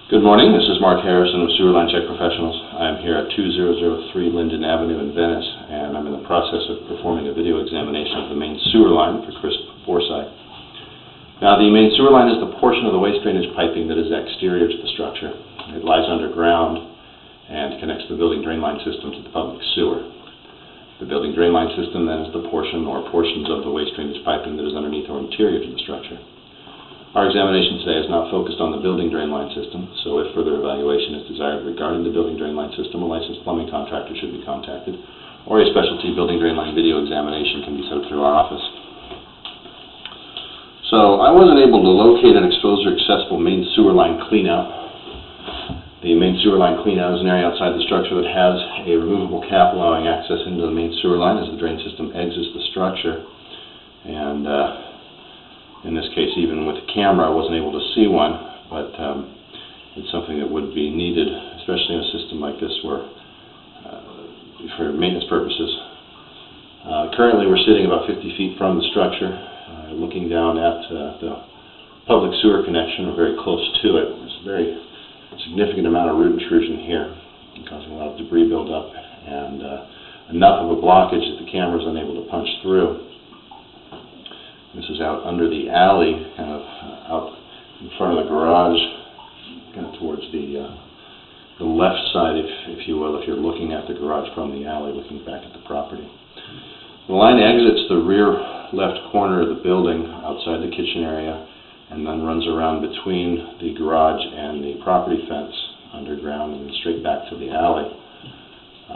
Good morning, this is Mark Harrison of Sewer Line Check Professionals. I'm here at 2003 Linden Avenue in Venice, and I'm in the process of performing a video examination of the main sewer line for Chris Forsyth. Now, the main sewer line is the portion of the waste drainage piping that is exterior to the structure. It lies underground and connects the building drain line system to the public sewer. The building drain line system then is the portion or portions of the waste drainage piping that is underneath or interior to the structure. Our examination today is not focused on the building drain line system, so if further evaluation is desired regarding the building drain line system, a licensed plumbing contractor should be contacted, or a specialty building drain line video examination can be set up through our office. So, I wasn't able to locate an exposed or accessible main sewer line cleanout. The main sewer line cleanout is an area outside the structure that has a removable cap allowing access into the main sewer line as the drain system exits the structure. And in this case, even with the camera, I wasn't able to see one, but it's something that would be needed, especially in a system like this where, for maintenance purposes. Currently, we're sitting about 50 feet from the structure, looking down at the public sewer connection, or very close to it. There's a very significant amount of root intrusion here, causing a lot of debris buildup, and enough of a blockage that the camera is unable to punch through. This is out under the alley, kind of out in front of the garage, kind of towards the left side, if you will, if you're looking at the garage from the alley, looking back at the property. The line exits the rear left corner of the building outside the kitchen area and then runs around between the garage and the property fence underground and straight back to the alley.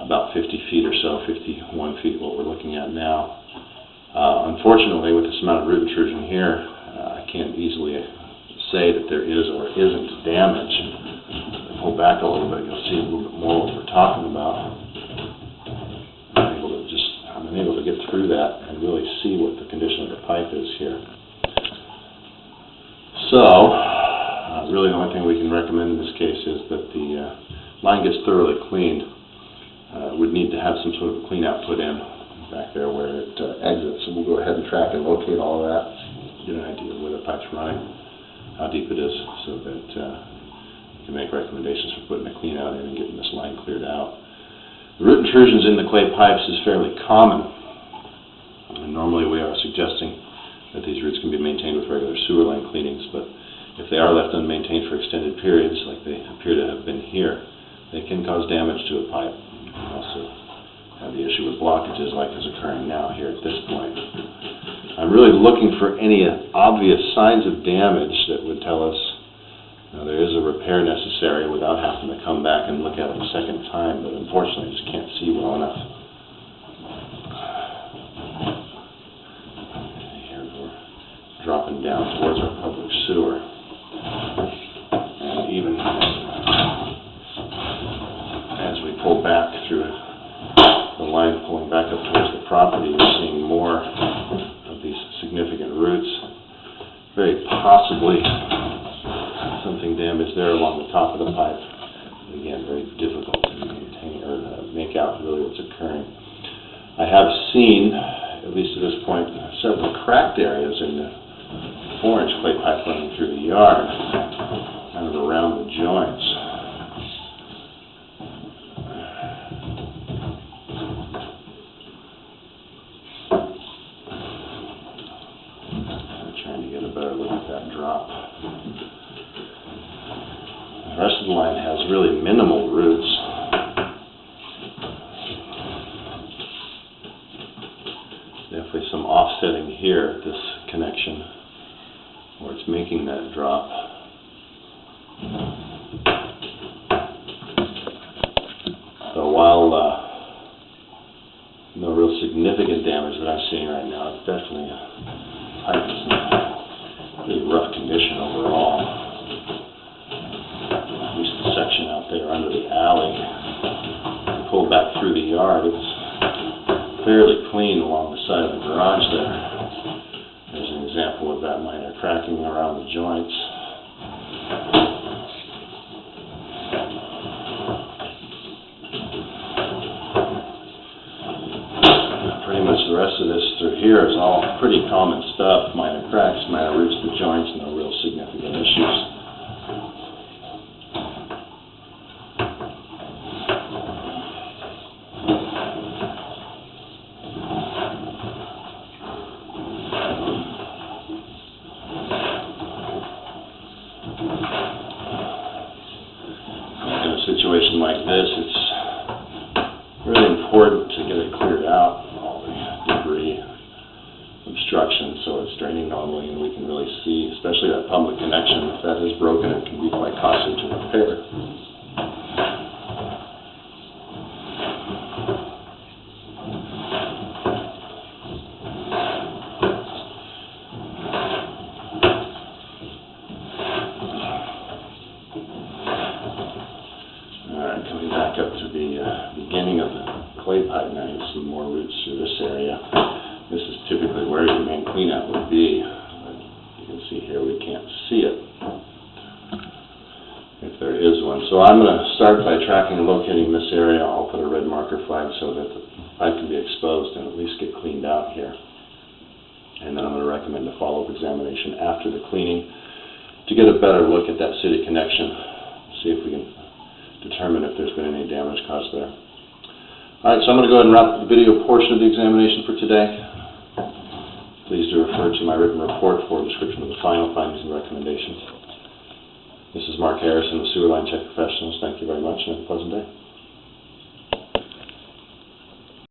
About 50 feet or so, 51 feet, what we're looking at now. Unfortunately, with this amount of root intrusion here, I can't easily say that there is or isn't damage. If I pull back a little bit, you'll see a little bit more what we're talking about. I'm unable to get through that and really see what the condition of the pipe is here. So, really the only thing we can recommend in this case is that the line gets thoroughly cleaned. Would need to have some sort of clean out put in back there where it exits, and we'll go ahead and track and locate all of that, get an idea of where the pipe's running, how deep it is, so that we can make recommendations for putting a clean out in and getting this line cleared out. The root intrusions in the clay pipes is fairly common, and normally we are suggesting that these roots can be maintained with regular sewer line cleanings, but if they are left unmaintained for extended periods, like they appear to have been here, they can cause damage to a pipe. You can also have the issue with blockages like is occurring now here at this point. I'm really looking for any obvious signs of damage that would tell us there is a repair necessary without having to come back and look at it a second time, but unfortunately I just can't see well enough. Here we're dropping down towards our public sewer. And even as we pull back through the line pulling back up towards the property, you're seeing more of these significant roots. Very possibly something damaged there along the top of the pipe. Again, very difficult to maintain or make out really what's occurring. I have seen, at least at this point, several cracked areas in the 4-inch clay pipe running through the yard, kind of around the joints. Better look at that drop. The rest of the line has really minimal roots. Definitely some offsetting here at this connection where it's making that drop. So while no real significant damage that I'm seeing right now, it's definitely pipe is pretty rough condition overall. At least the section out there under the alley, pulled back through the yard, it's fairly clean along the side of the garage there. There's an example of that minor cracking around the joints. Pretty much the rest of this through here is all pretty common stuff, minor cracks, minor roots to joints, no real significant issues. favor? Alright, coming back up to the beginning of the clay pipe now, you see more roots through this area. This is typically where your main cleanout would be. But you can see here we can't see it, if there is one. So I'm going to start by tracking and locating this area. I'll put a red marker flag so that the pipe can be exposed and at least get cleaned out here. And then I'm going to recommend a follow-up examination after the cleaning to get a better look at that city connection, see if we can determine if there's been any damage caused there. Alright, so I'm going to go ahead and wrap up the video portion of the examination for today. Please do refer to my written report for a description of the final findings and recommendations. This is Mark Harrison of Sewer Line Check Professionals. Thank you very much and have a pleasant day.